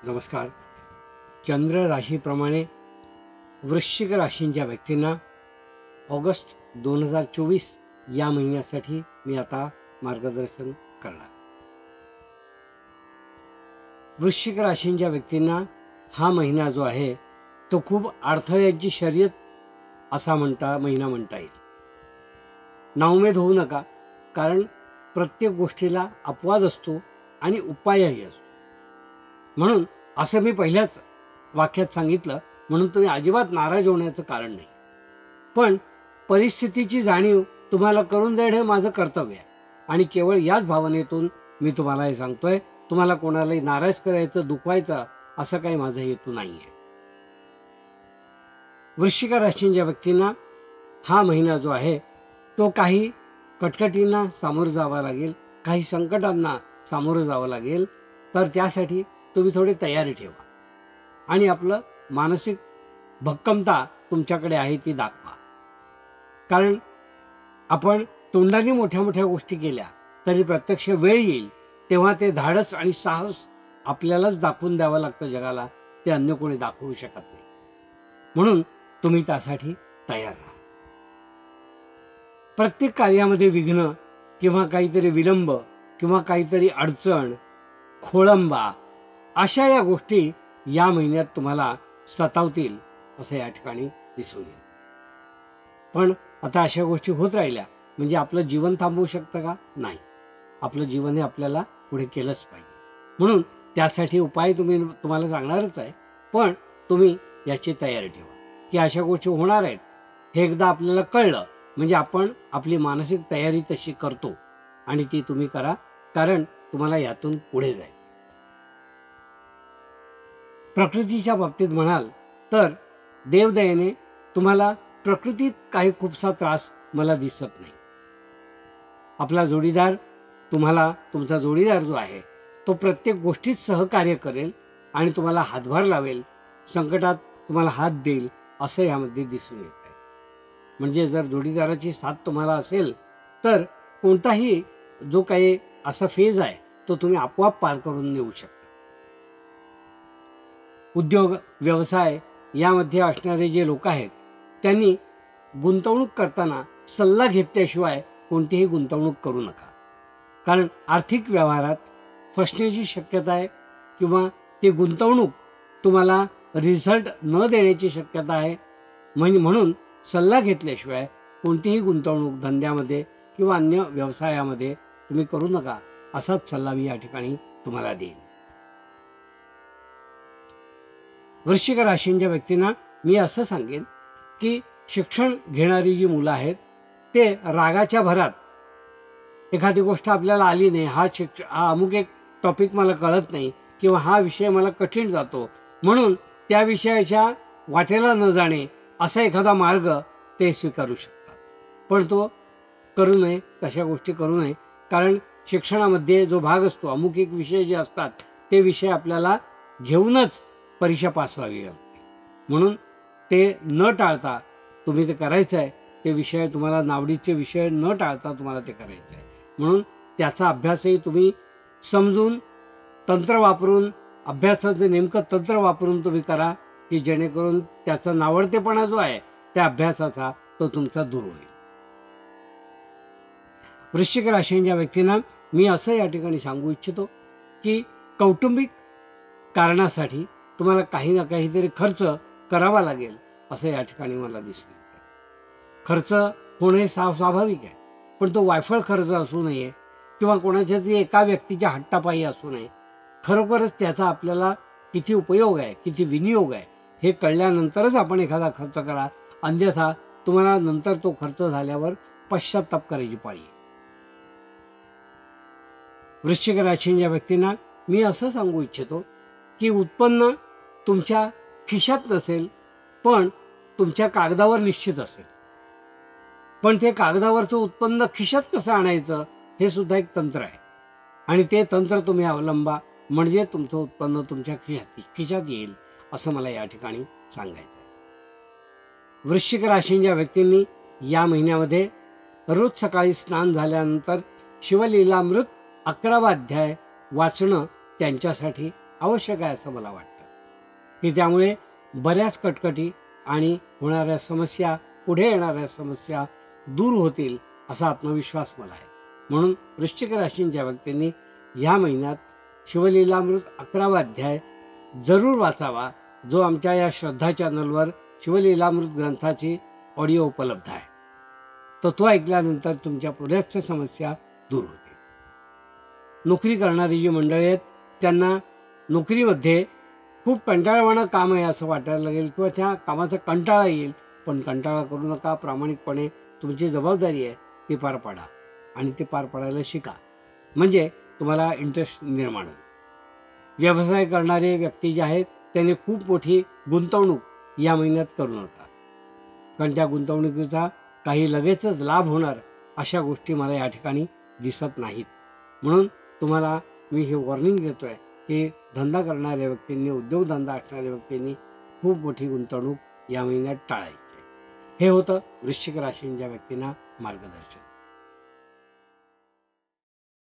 नमस्कार. चंद्र राशीप्रमाणे वृश्चिक राशींच्या व्यक्तींना ऑगस्ट 2024 या महिन्यासाठी मी आता मार्गदर्शन करणार. वृश्चिक राशींच्या व्यक्तींना हा महिना जो आहे तो खूप अडथळ्यांची शर्यत असा महिना म्हणता येईल. नाउमेद होऊ नका, कारण प्रत्येक गोष्टीला अपवाद असतो आणि उपायही असतो. म्हणून असं मी पहिल्याच वाक्यात सांगितलं म्हणून तुम्ही अजिबात नाराज होण्याचं कारण नाही. पण परिस्थितीची जाणीव तुम्हाला करून देणं हे माझं कर्तव्य आहे आणि केवळ याच भावनेतून मी तुम्हाला हे सांगतोय. तुम्हाला कोणालाही नाराज करायचं, दुखवायचं असं काही माझा हेतू नाही आहे. वृश्चिक राशींच्या व्यक्तींना हा महिना जो आहे तो काही कटकटींना सामोरं जावं लागेल, काही संकटांना सामोरं जावं लागेल. तर त्यासाठी तुम्ही थोडी तयारी ठेवा आणि आपलं मानसिक भक्कमता तुमच्याकडे आहे ती दाखवा. कारण आपण तोंडाने मोठ्या मोठ्या गोष्टी केल्या तरी प्रत्यक्ष वेळ येईल तेव्हा ते धाडस आणि साहस आपल्यालाच दाखवून द्यावं लागतं जगाला. ते अन्य कोणी दाखवू शकत नाही. म्हणून तुम्ही त्यासाठी तयार राहा. प्रत्येक कार्यामध्ये विघ्न किंवा काहीतरी विलंब किंवा काहीतरी अडचण, खोळंबा अशा या गोष्टी या महिन्यात तुम्हाला सतावतील असं या ठिकाणी दिसून येईल. पण आता अशा गोष्टी होत राहिल्या म्हणजे आपलं जीवन थांबवू शकतं का? नाही. आपलं जीवन हे आपल्याला पुढे केलंच पाहिजे. म्हणून त्यासाठी उपाय तुम्हाला सांगणारच आहे. पण तुम्ही याची तयारी ठेवा की अशा गोष्टी होणार आहेत हे एकदा आपल्याला कळलं म्हणजे आपण आपली मानसिक तयारी तशी करतो आणि ती तुम्ही करा, कारण तुम्हाला यातून पुढे जाईल. प्रकृतीच्या बाबतीत म्हणाल तर देवदयेने तुम्हाला प्रकृतीत काही खूपसा त्रास मला दिसत नाही. आपला जोडीदार तुम्हाला, तुमचा जोडीदार जो आहे तो प्रत्येक गोष्टीत सहकार्य करेल आणि तुम्हाला हातभार लावेल, संकटात तुम्हाला हात देईल असं यामध्ये दिसून येत आहे. म्हणजे जर जोडीदाराची साथ तुम्हाला असेल तर कोणताही जो काही असा फेज आहे तो तुम्ही आपोआप पार करून नेऊ शकता. उद्योग व्यवसाय यामध्ये असणारे जे लोक आहेत त्यांनी गुंतवणूक करताना सल्ला घेतल्याशिवाय कोणतीही गुंतवणूक करू नका. कारण आर्थिक व्यवहारात फसण्याची शक्यता आहे किंवा ती गुंतवणूक तुम्हाला रिझल्ट न देण्याची शक्यता आहे. म्हणून सल्ला घेतल्याशिवाय कोणतीही गुंतवणूक धंद्यामध्ये किंवा अन्य व्यवसायामध्ये तुम्ही करू नका असाच सल्ला मी या ठिकाणी तुम्हाला देईन. वृश्चिक राशींच्या व्यक्तींना मी असं सांगेन की शिक्षण घेणारी जी मुलं आहेत ते रागाच्या भरात एखादी गोष्ट आपल्याला आली नाही, हा अमुक एक टॉपिक मला कळत नाही किंवा हा विषय मला कठीण जातो म्हणून त्या विषयाच्या वाटेला न जाणे असा एखादा मार्ग ते स्वीकारू शकतात. पण तो करू नये, तशा गोष्टी करू नये. कारण शिक्षणामध्ये जो भाग असतो, अमुक एक विषय जे असतात ते विषय आपल्याला घेऊनच परीक्षा पास व्हावी लागते. म्हणून ते न टाळता तुम्ही ते करायचं आहे. ते विषय तुम्हाला नावडीचे विषय न टाळता तुम्हाला ते करायचं आहे. म्हणून त्याचा अभ्यासही तुम्ही समजून तंत्र वापरून, अभ्यासाचं नेमकं तंत्र वापरून तुम्ही करा की जेणेकरून त्याचा नावडतेपणा जो आहे त्या अभ्यासाचा तो तुमचा दूर होईल. वृश्चिक राशीच्या व्यक्तींना मी असं या ठिकाणी सांगू इच्छितो की कौटुंबिक कारणासाठी तुम्हाला काही ना काहीतरी खर्च करावा लागेल असं या ठिकाणी मला दिसून येतं. खर्च होणे स्वाभाविक आहे, पण तो वायफळ खर्च असू नये किंवा कोणाच्या तरी एका व्यक्तीच्या हट्टापायी असू नये. खरोखरच त्याचा आपल्याला किती उपयोग आहे, किती विनियोग आहे हे कळल्यानंतरच आपण एखादा खर्च करा. अन्यथा तुम्हाला नंतर तो खर्च झाल्यावर पश्चाताप करायची पाळी आहे. वृश्चिक राशीच्या व्यक्तींना मी असं सांगू इच्छितो की उत्पन्न तुमच्या खिशात नसेल पण तुमच्या कागदावर निश्चित असेल. पण ते कागदावरचं उत्पन्न खिशात कसं आणायचं हे सुद्धा एक तंत्र आहे आणि ते तंत्र तुम्ही अवलंबा म्हणजे तुमचं उत्पन्न तुमच्या खिशात येईल असं मला या ठिकाणी सांगायचं आहे. वृश्चिक राशीच्या व्यक्तींनी या महिन्यामध्ये रोज सकाळी स्नान झाल्यानंतर शिवलीलामृत 11वा अध्याय वाचणं त्यांच्यासाठी आवश्यक आहे असं मला वाटतं, की त्यामुळे बऱ्याच कटकटी आणि होणाऱ्या समस्या, पुढे येणाऱ्या समस्या दूर होतील असा आत्मविश्वास मला आहे. म्हणून वृश्चिक राशींच्या व्यक्तींनी ह्या महिन्यात शिवलीलामृत 11वा अध्याय जरूर वाचावा, जो आमच्या या श्रद्धा चॅनलवर शिवलीलामृत ग्रंथाची ऑडिओ उपलब्ध आहे. तर तो ऐकल्यानंतर तुमच्या बऱ्याचशा समस्या दूर होतील. नोकरी करणारी जी मंडळी आहेत त्यांना नोकरीमध्ये खूप कंटाळवाणं काम आहे असं वाटायला लागेल किंवा त्या कामाचा कंटाळा येईल, पण कंटाळा करू नका. प्रामाणिकपणे तुमची जबाबदारी आहे ती पार पाडा आणि ते पार पाडायला शिका, म्हणजे तुम्हाला इंटरेस्ट निर्माण होईल. व्यवसाय करणारे व्यक्ती जे आहेत त्यांनी खूप मोठी गुंतवणूक या महिन्यात करू नका, कारण त्या गुंतवणुकीचा काही लगेचच लाभ होणार अशा गोष्टी मला या ठिकाणी दिसत नाहीत. म्हणून तुम्हाला मी हे वॉर्निंग देतो आहे की धंदा करणाऱ्या व्यक्तींनी, उद्योगधंदा असणाऱ्या व्यक्तींनी खूप मोठी गुंतवणूक या महिन्यात टाळायची. हे होतं वृश्चिक राशींच्या व्यक्तींना मार्गदर्शन.